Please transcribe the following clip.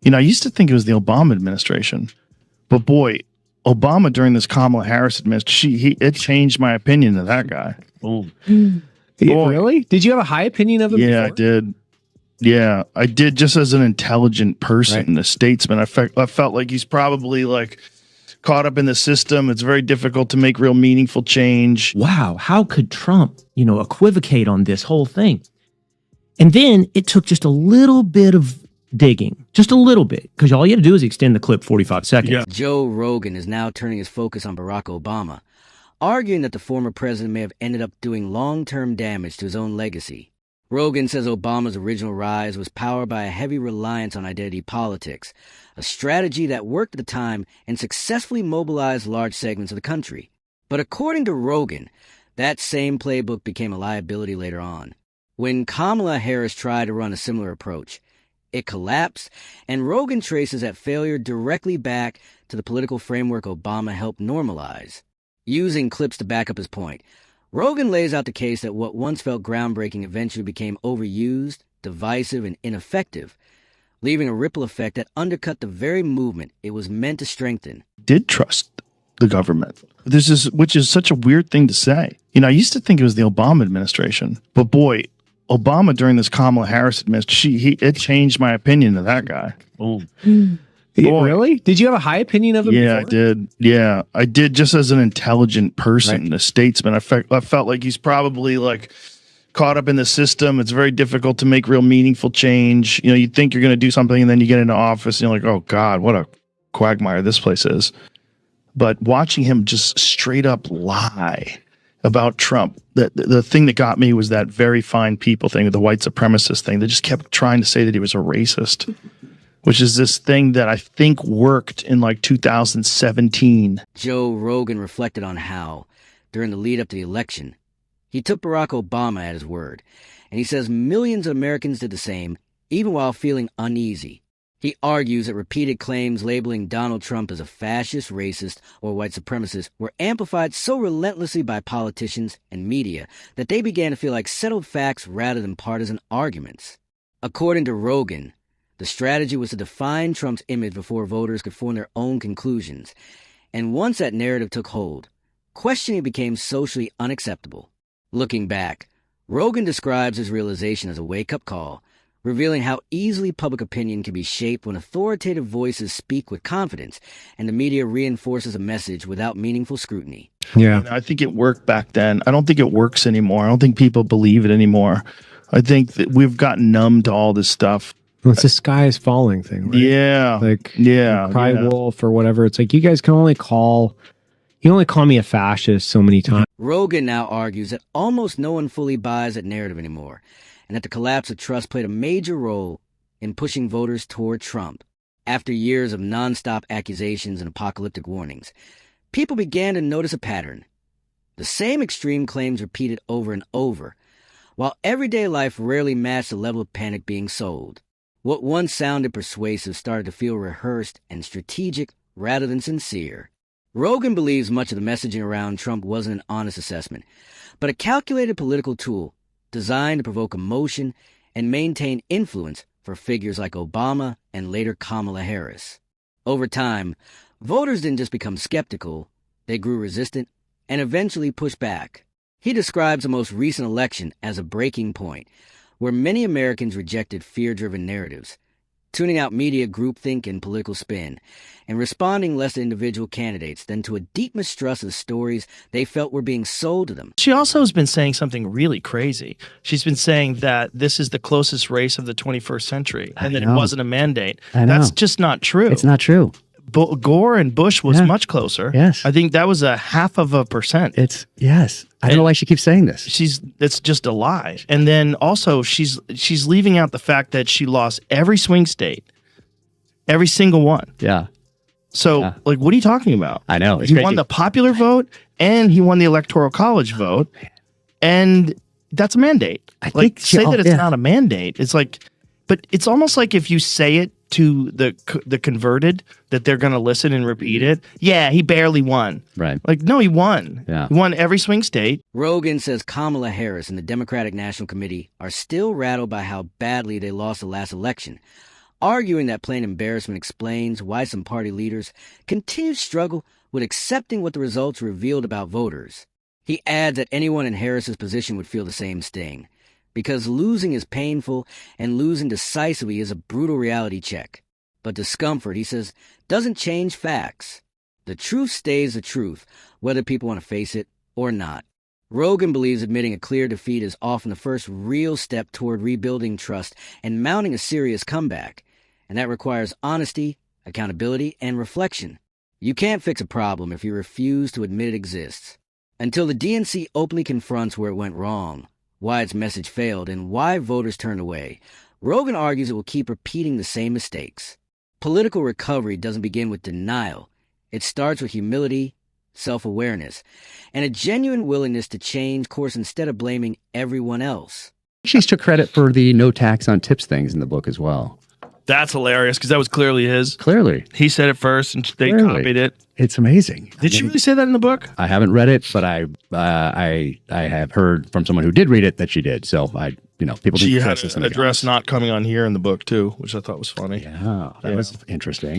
You know, I used to think it was the Obama administration, but boy, Obama during this Kamala Harris administration, it changed my opinion of that guy. Oh, really? Did you have a high opinion of him? Yeah, before? I did. Yeah, I did. Just as an intelligent person, a statesman, I felt like he's probably like caught up in the system. It's very difficult to make real meaningful change. Wow, how could Trump, equivocate on this whole thing? And then it took just a little bit of digging, just a little bit, because all you had to do is extend the clip 45 seconds. Yeah. Joe Rogan is now turning his focus on Barack Obama, arguing that the former president may have ended up doing long-term damage to his own legacy. Rogan says Obama's original rise was powered by a heavy reliance on identity politics, a strategy that worked at the time and successfully mobilized large segments of the country. But according to Rogan, that same playbook became a liability later on. When Kamala Harris tried to run a similar approach, it collapsed, and Rogan traces that failure directly back to the political framework Obama helped normalize. Using clips to back up his point, Rogan lays out the case that what once felt groundbreaking eventually became overused, divisive, and ineffective, leaving a ripple effect that undercut the very movement it was meant to strengthen. Did trust the government. Which is such a weird thing to say. You know, I used to think it was the Obama administration, but boy, Obama during this Kamala Harris administration, it changed my opinion of that guy. Oh. Really? Did you have a high opinion of him? Yeah, before? I did. Yeah, I did. Just as an intelligent person, a statesman, I felt like he's probably like caught up in the system. It's very difficult to make real meaningful change. You know, you think you're going to do something, and then you get into office, and you're like, oh God, what a quagmire this place is. But watching him just straight up lie about Trump, the thing that got me was that very fine people thing, the white supremacist thing. They just kept trying to say that he was a racist, which is this thing that I think worked in like 2017. Joe Rogan reflected on how, during the lead up to the election, he took Barack Obama at his word, and he says millions of Americans did the same, even while feeling uneasy. He argues that repeated claims labeling Donald Trump as a fascist, racist, or white supremacist were amplified so relentlessly by politicians and media that they began to feel like settled facts rather than partisan arguments. According to Rogan, the strategy was to define Trump's image before voters could form their own conclusions. And once that narrative took hold, questioning became socially unacceptable. Looking back, Rogan describes his realization as a wake-up call, revealing how easily public opinion can be shaped when authoritative voices speak with confidence and the media reinforces a message without meaningful scrutiny. Yeah. I think it worked back then. I don't think it works anymore. I don't think people believe it anymore. I think that we've gotten numb to all this stuff. Well, it's the sky is falling thing, right? Yeah. Like, yeah. Cry wolf or whatever. It's like, you guys can only call me a fascist so many times. Rogan now argues that almost no one fully buys that narrative anymore, and that the collapse of trust played a major role in pushing voters toward Trump. After years of nonstop accusations and apocalyptic warnings, people began to notice a pattern. The same extreme claims repeated over and over, while everyday life rarely matched the level of panic being sold. What once sounded persuasive started to feel rehearsed and strategic rather than sincere. Rogan believes much of the messaging around Trump wasn't an honest assessment, but a calculated political tool designed to provoke emotion and maintain influence for figures like Obama and later Kamala Harris. Over time, voters didn't just become skeptical, they grew resistant and eventually pushed back. He describes the most recent election as a breaking point, where many Americans rejected fear-driven narratives, tuning out media groupthink and political spin, and responding less to individual candidates than to a deep mistrust of the stories they felt were being sold to them. She also has been saying something really crazy. She's been saying that this is the closest race of the 21st century and that it wasn't a mandate. That's just not true. It's not true. Gore and Bush was much closer. Yes. I think that was a 0.5%. Yes. I don't know why she keeps saying this. It's just a lie. And then also she's leaving out the fact that she lost every swing state. Every single one. Yeah. So, like, what are you talking about? I know. He won the popular vote and he won the electoral college vote. And that's a mandate. Say that it's not a mandate. It's like, but it's almost like if you say it to the converted that they're going to listen and repeat it. Yeah, he barely won. Right. Like, no, he won. Yeah. He won every swing state. Rogan says Kamala Harris and the Democratic National Committee are still rattled by how badly they lost the last election, arguing that plain embarrassment explains why some party leaders continue to struggle with accepting what the results revealed about voters. He adds that anyone in Harris's position would feel the same sting, because losing is painful and losing decisively is a brutal reality check. But discomfort, he says, doesn't change facts. The truth stays the truth, whether people want to face it or not. Rogan believes admitting a clear defeat is often the first real step toward rebuilding trust and mounting a serious comeback, and that requires honesty, accountability, and reflection. You can't fix a problem if you refuse to admit it exists. Until the DNC openly confronts where it went wrong, why its message failed, and why voters turned away, Rogan argues it will keep repeating the same mistakes. Political recovery doesn't begin with denial. It starts with humility, self-awareness, and a genuine willingness to change course instead of blaming everyone else. She took credit for the no tax on tips things in the book as well. That's hilarious because that was clearly his. Clearly. He said it first and they copied it. It's amazing. Did she really say that in the book? I haven't read it, but I have heard from someone who did read it that she did. So people. She had an address not coming on here in the book too, which I thought was funny. Yeah, that was interesting.